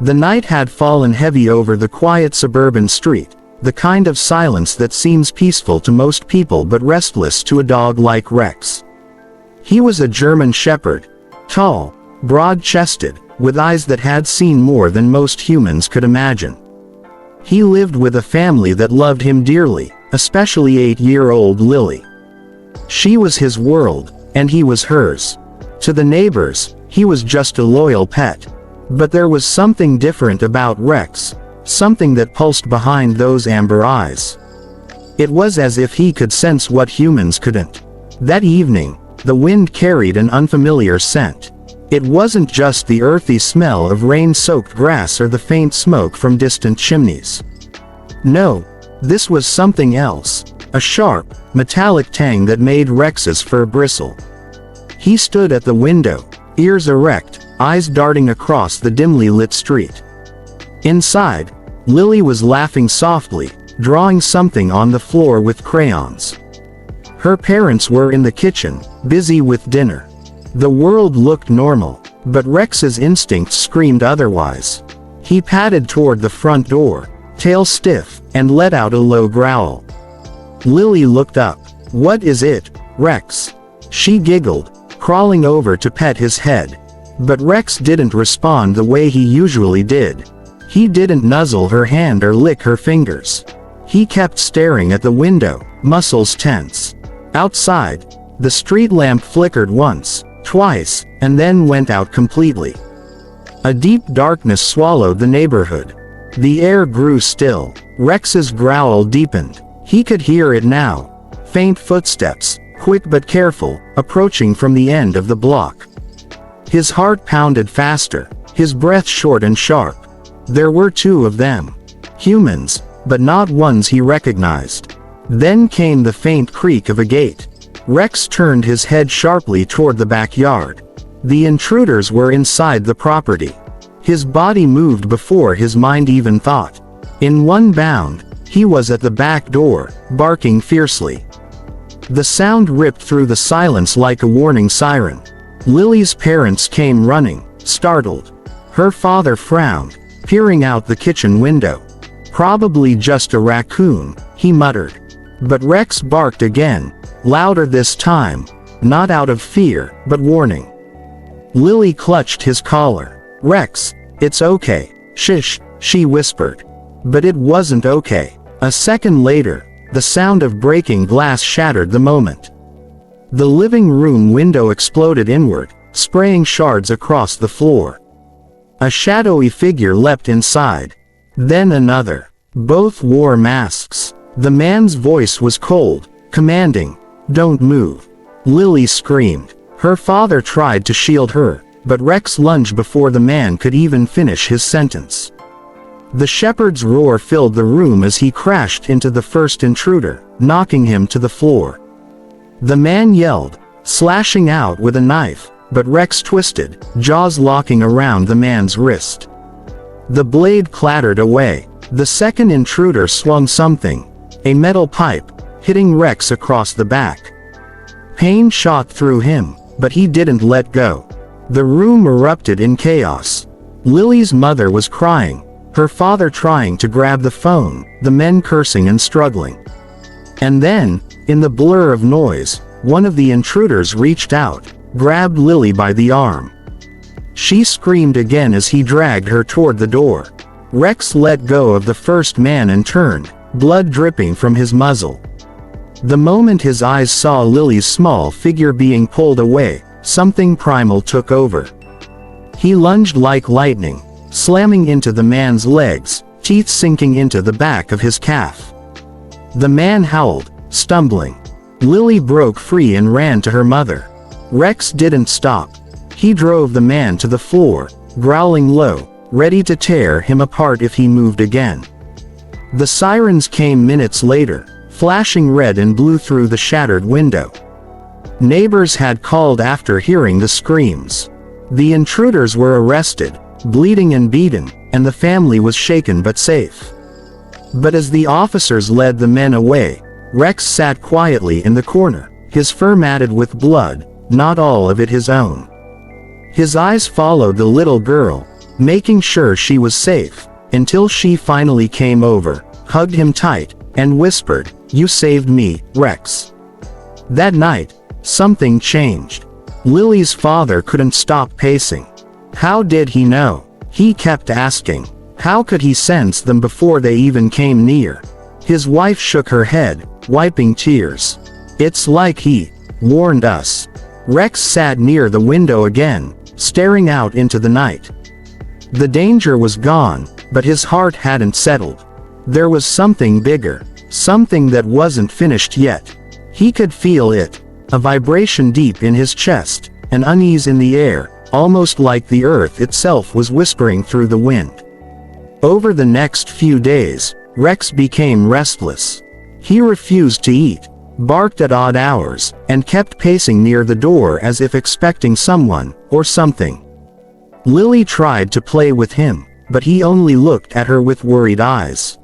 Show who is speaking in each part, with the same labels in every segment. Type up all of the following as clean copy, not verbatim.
Speaker 1: The night had fallen heavy over the quiet suburban street, the kind of silence that seems peaceful to most people but restless to a dog like Rex. He was a German shepherd, tall, broad-chested, with eyes that had seen more than most humans could imagine. He lived with a family that loved him dearly, especially 8-year-old Lily. She was his world, and he was hers. To the neighbors, he was just a loyal pet. But there was something different about Rex, something that pulsed behind those amber eyes. It was as if he could sense what humans couldn't. That evening, the wind carried an unfamiliar scent. It wasn't just the earthy smell of rain-soaked grass or the faint smoke from distant chimneys. No, this was something else, a sharp, metallic tang that made Rex's fur bristle. He stood at the window, ears erect, eyes darting across the dimly lit street. Inside, Lily was laughing softly, drawing something on the floor with crayons. Her parents were in the kitchen, busy with dinner. The world looked normal, but Rex's instincts screamed otherwise. He padded toward the front door, tail stiff, and let out a low growl. Lily looked up. "What is it, Rex?" She giggled, crawling over to pet his head. But Rex didn't respond the way he usually did. He didn't nuzzle her hand or lick her fingers. He kept staring at the window, muscles tense. Outside, the street lamp flickered once, twice, and then went out completely. A deep darkness swallowed the neighborhood. The air grew still. Rex's growl deepened. He could hear it now. Faint footsteps, quick but careful, approaching from the end of the block. His heart pounded faster, his breath short and sharp. There were two of them. Humans, but not ones he recognized. Then came the faint creak of a gate. Rex turned his head sharply toward the backyard. The intruders were inside the property. His body moved before his mind even thought. In one bound, he was at the back door, barking fiercely. The sound ripped through the silence like a warning siren. Lily's parents came running, startled. Her father frowned, peering out the kitchen window. "Probably just a raccoon," he muttered. But Rex barked again, louder this time, not out of fear, but warning. Lily clutched his collar. "Rex, it's okay. Shush," she whispered. But it wasn't okay. A second later, the sound of breaking glass shattered the moment. The living room window exploded inward, spraying shards across the floor. A shadowy figure leapt inside. Then another. Both wore masks. The man's voice was cold, commanding, "Don't move." Lily screamed. Her father tried to shield her, but Rex lunged before the man could even finish his sentence. The shepherd's roar filled the room as he crashed into the first intruder, knocking him to the floor. The man yelled, slashing out with a knife, but Rex twisted, jaws locking around the man's wrist. The blade clattered away. The second intruder swung something, a metal pipe, hitting Rex across the back. Pain shot through him, but he didn't let go. The room erupted in chaos. Lily's mother was crying, her father trying to grab the phone, the men cursing and struggling. And then, in the blur of noise, one of the intruders reached out, grabbed Lily by the arm. She screamed again as he dragged her toward the door. Rex let go of the first man and turned, blood dripping from his muzzle. The moment his eyes saw Lily's small figure being pulled away, something primal took over. He lunged like lightning, slamming into the man's legs, teeth sinking into the back of his calf. The man howled, stumbling. Lily broke free and ran to her mother. Rex didn't stop. He drove the man to the floor, growling low, ready to tear him apart if he moved again. The sirens came minutes later, flashing red and blue through the shattered window. Neighbors had called after hearing the screams. The intruders were arrested, bleeding and beaten, and the family was shaken but safe. But as the officers led the men away, Rex sat quietly in the corner, his fur matted with blood, not all of it his own. His eyes followed the little girl, making sure she was safe, until she finally came over, hugged him tight, and whispered, "You saved me, Rex." That night, something changed. Lily's father couldn't stop pacing. How did he know? He kept asking. How could he sense them before they even came near? His wife shook her head, wiping tears. "It's like he warned us." Rex sat near the window again, staring out into the night. The danger was gone, but his heart hadn't settled. There was something bigger, something that wasn't finished yet. He could feel it, a vibration deep in his chest, an unease in the air, almost like the earth itself was whispering through the wind. Over the next few days, Rex became restless. He refused to eat, barked at odd hours, and kept pacing near the door as if expecting someone, or something. Lily tried to play with him, but he only looked at her with worried eyes.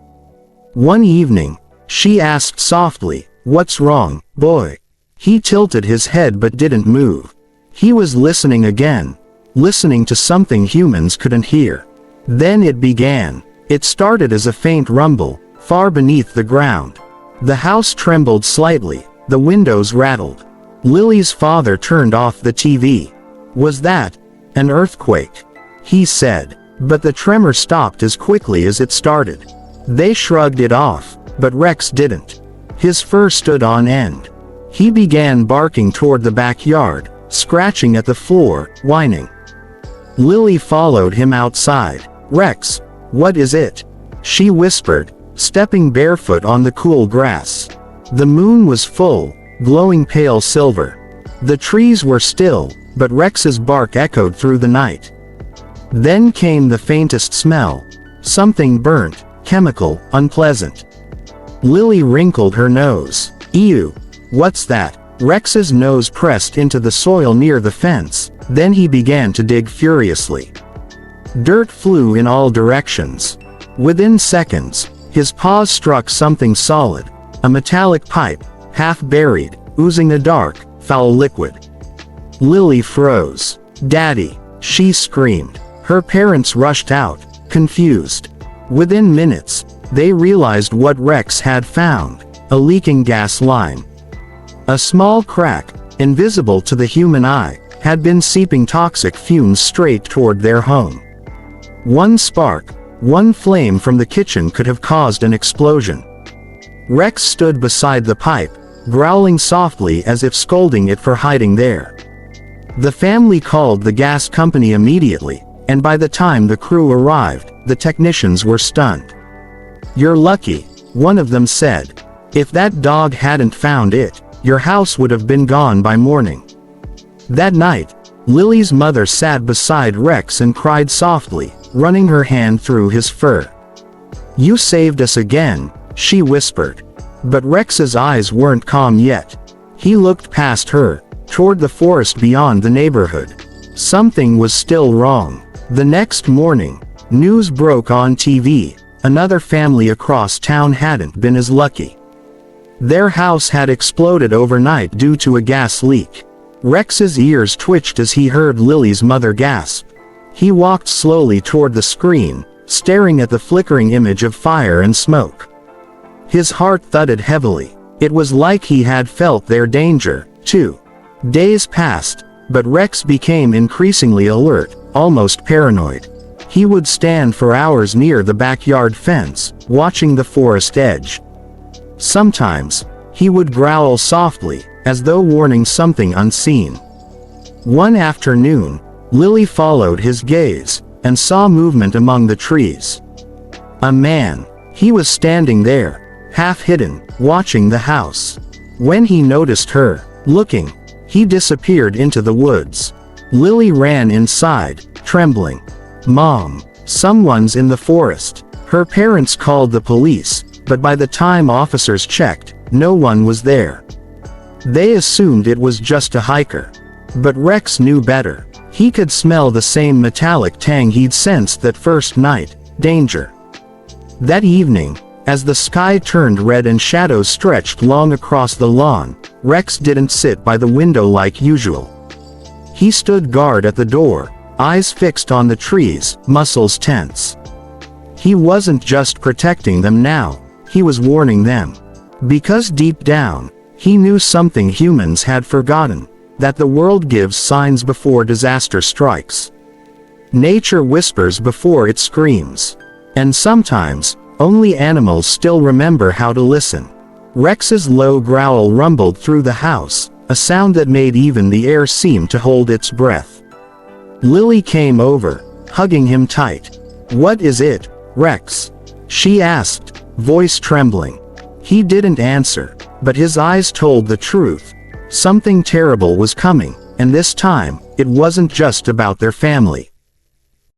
Speaker 1: One evening, she asked softly, "What's wrong, boy?" He tilted his head but didn't move. He was listening again, listening to something humans couldn't hear. Then it began. It started as a faint rumble, far beneath the ground. The house trembled slightly, the windows rattled. Lily's father turned off the TV. "Was that an earthquake?" he said, but the tremor stopped as quickly as it started. They shrugged it off, but Rex didn't. His fur stood on end. He began barking toward the backyard, scratching at the floor, whining. Lily followed him outside. "Rex, what is it?" she whispered, stepping barefoot on the cool grass. The moon was full, glowing pale silver. The trees were still, but Rex's bark echoed through the night. Then came the faintest smell. Something burnt, chemical, unpleasant. Lily wrinkled her nose. "Ew. What's that?" Rex's nose pressed into the soil near the fence, then he began to dig furiously. Dirt flew in all directions. Within seconds, his paws struck something solid, a metallic pipe, half buried, oozing a dark, foul liquid. Lily froze. "Daddy!" she screamed. Her parents rushed out, confused. Within minutes, they realized what Rex had found, a leaking gas line. A small crack, invisible to the human eye, had been seeping toxic fumes straight toward their home. One spark, one flame from the kitchen could have caused an explosion. Rex stood beside the pipe, growling softly as if scolding it for hiding there. The family called the gas company immediately, and by the time the crew arrived, the technicians were stunned. "You're lucky," one of them said. "If that dog hadn't found it, your house would have been gone by morning." That night, Lily's mother sat beside Rex and cried softly, running her hand through his fur. "You saved us again," she whispered. But Rex's eyes weren't calm yet. He looked past her, toward the forest beyond the neighborhood. Something was still wrong. The next morning, news broke on TV. Another family across town hadn't been as lucky. Their house had exploded overnight due to a gas leak. Rex's ears twitched as he heard Lily's mother gasp. He walked slowly toward the screen, staring at the flickering image of fire and smoke. His heart thudded heavily. It was like he had felt their danger, too. Days passed, but Rex became increasingly alert, almost paranoid. He would stand for hours near the backyard fence, watching the forest edge. Sometimes, he would growl softly, as though warning something unseen. One afternoon, Lily followed his gaze, and saw movement among the trees. A man. He was standing there, half hidden, watching the house. When he noticed her, looking, he disappeared into the woods. Lily ran inside, trembling. "Mom, someone's in the forest." Her parents called the police, but by the time officers checked, no one was there. They assumed it was just a hiker. But Rex knew better. He could smell the same metallic tang he'd sensed that first night, danger. That evening, as the sky turned red and shadows stretched long across the lawn, Rex didn't sit by the window like usual. He stood guard at the door, eyes fixed on the trees, muscles tense. He wasn't just protecting them now, he was warning them. Because deep down, he knew something humans had forgotten, that the world gives signs before disaster strikes. Nature whispers before it screams. And sometimes, only animals still remember how to listen. Rex's low growl rumbled through the house, a sound that made even the air seem to hold its breath. Lily came over, hugging him tight. "What is it, Rex?" she asked, voice trembling. He didn't answer, but his eyes told the truth. Something terrible was coming, and this time, it wasn't just about their family.